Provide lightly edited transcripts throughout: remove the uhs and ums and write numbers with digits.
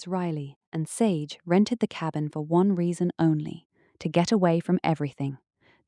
Riley and Sage rented the cabin for one reason only: to get away from everything.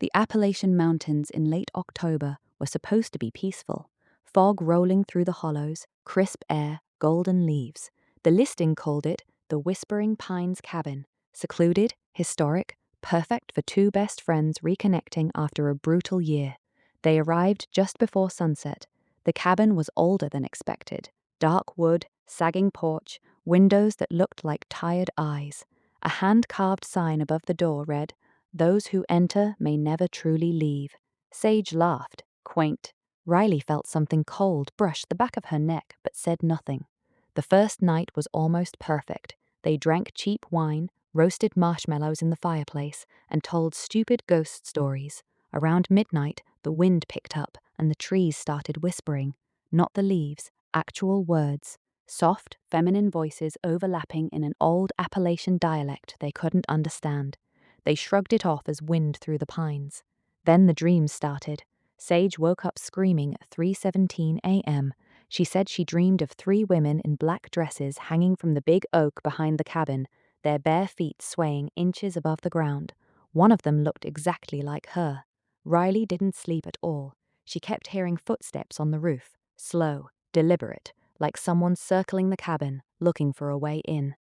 The Appalachian Mountains in late October were supposed to be peaceful. Fog rolling through the hollows, crisp air, golden leaves. The listing called it the Whispering Pines Cabin. Secluded, historic, perfect for two best friends reconnecting after a brutal year. They arrived just before sunset. The cabin was older than expected. Dark wood, sagging porch, windows that looked like tired eyes. A hand-carved sign above the door read, "Those who enter may never truly leave." Sage laughed, quaint. Riley felt something cold brush the back of her neck but said nothing. The first night was almost perfect. They drank cheap wine, roasted marshmallows in the fireplace, and told stupid ghost stories. Around midnight, the wind picked up and the trees started whispering. Not the leaves, actual words. Soft, feminine voices overlapping in an old Appalachian dialect they couldn't understand. They shrugged it off as wind through the pines. Then the dreams started. Sage woke up screaming at 3:17 a.m. She said she dreamed of three women in black dresses hanging from the big oak behind the cabin, their bare feet swaying inches above the ground. One of them looked exactly like her. Riley didn't sleep at all. She kept hearing footsteps on the roof, slow, deliberate, like someone circling the cabin, looking for a way in.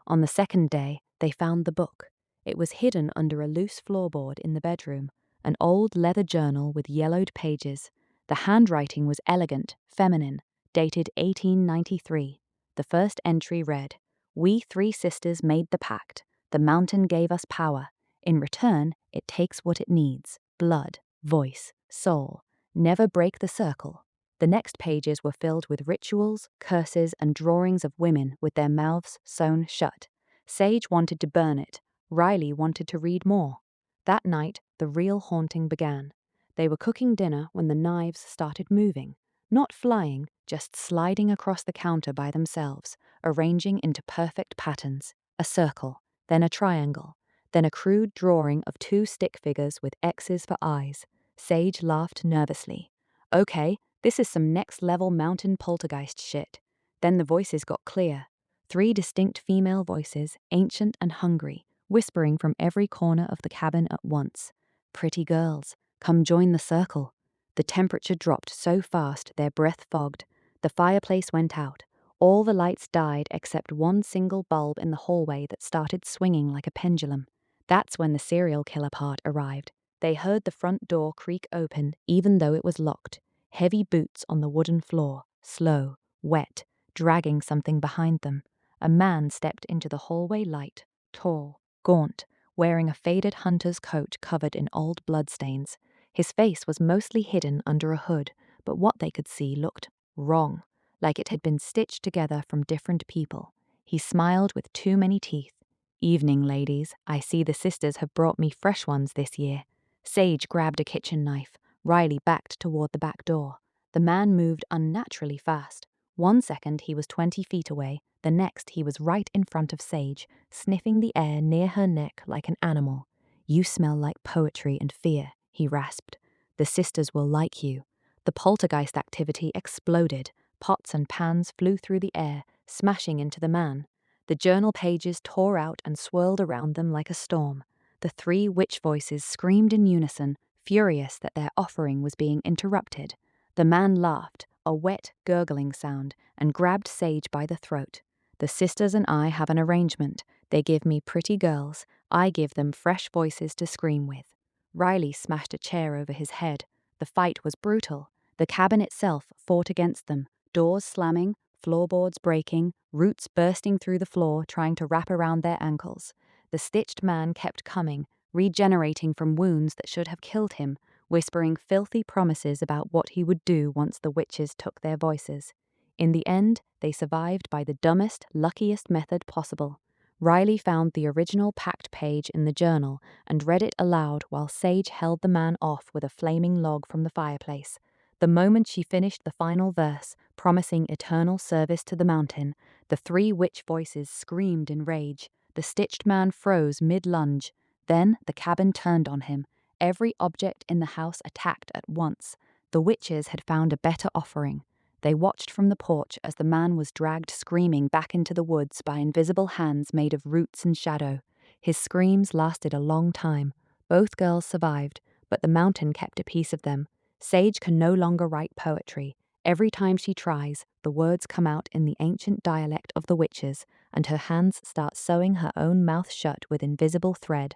On the second day, they found the book. It was hidden under a loose floorboard in the bedroom, an old leather journal with yellowed pages. The handwriting was elegant, feminine, dated 1893. The first entry read, "We three sisters made the pact. The mountain gave us power. In return, it takes what it needs: blood, voice, soul. Never break the circle." The next pages were filled with rituals, curses, and drawings of women with their mouths sewn shut. Sage wanted to burn it. Riley wanted to read more. That night, the real haunting began. They were cooking dinner when the knives started moving. Not flying, just sliding across the counter by themselves, arranging into perfect patterns. A circle, then a triangle, then a crude drawing of two stick figures with X's for eyes. Sage laughed nervously. "Okay, this is some next-level mountain poltergeist shit." Then the voices got clear. Three distinct female voices, ancient and hungry, whispering from every corner of the cabin at once. "Pretty girls, come join the circle." The temperature dropped so fast their breath fogged. The fireplace went out. All the lights died except one single bulb in the hallway that started swinging like a pendulum. That's when the serial killer part arrived. They heard the front door creak open even though it was locked. Heavy boots on the wooden floor, slow, wet, dragging something behind them. A man stepped into the hallway light, tall, gaunt, wearing a faded hunter's coat covered in old bloodstains. His face was mostly hidden under a hood, but what they could see looked wrong, like it had been stitched together from different people. He smiled with too many teeth. "Evening, ladies. I see the sisters have brought me fresh ones this year." Sage grabbed a kitchen knife. Riley backed toward the back door. The man moved unnaturally fast. 1 second he was 20 feet away, the next he was right in front of Sage, sniffing the air near her neck like an animal. "You smell like poetry and fear," he rasped. "The sisters will like you." The poltergeist activity exploded. Pots and pans flew through the air, smashing into the man. The journal pages tore out and swirled around them like a storm. The three witch voices screamed in unison, furious that their offering was being interrupted. The man laughed, a wet, gurgling sound, and grabbed Sage by the throat. "The sisters and I have an arrangement. They give me pretty girls. I give them fresh voices to scream with." Riley smashed a chair over his head. The fight was brutal. The cabin itself fought against them, doors slamming, floorboards breaking, roots bursting through the floor trying to wrap around their ankles. The stitched man kept coming, regenerating from wounds that should have killed him, whispering filthy promises about what he would do once the witches took their voices. In the end, they survived by the dumbest, luckiest method possible. Riley found the original pact page in the journal and read it aloud while Sage held the man off with a flaming log from the fireplace. The moment she finished the final verse, promising eternal service to the mountain, the three witch voices screamed in rage. The stitched man froze mid-lunge. Then the cabin turned on him. Every object in the house attacked at once. The witches had found a better offering. They watched from the porch as the man was dragged screaming back into the woods by invisible hands made of roots and shadow. His screams lasted a long time. Both girls survived, but the mountain kept a piece of them. Sage can no longer write poetry. Every time she tries, the words come out in the ancient dialect of the witches, and her hands start sewing her own mouth shut with invisible thread.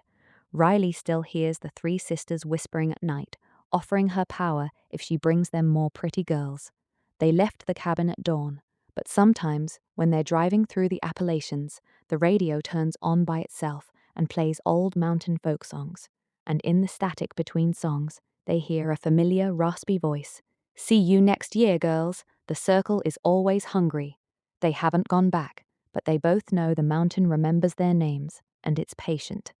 Riley still hears the three sisters whispering at night, offering her power if she brings them more pretty girls. They left the cabin at dawn, but sometimes, when they're driving through the Appalachians, the radio turns on by itself and plays old mountain folk songs. And in the static between songs, they hear a familiar, raspy voice. "See you next year, girls. The circle is always hungry." They haven't gone back, but they both know the mountain remembers their names, and it's patient.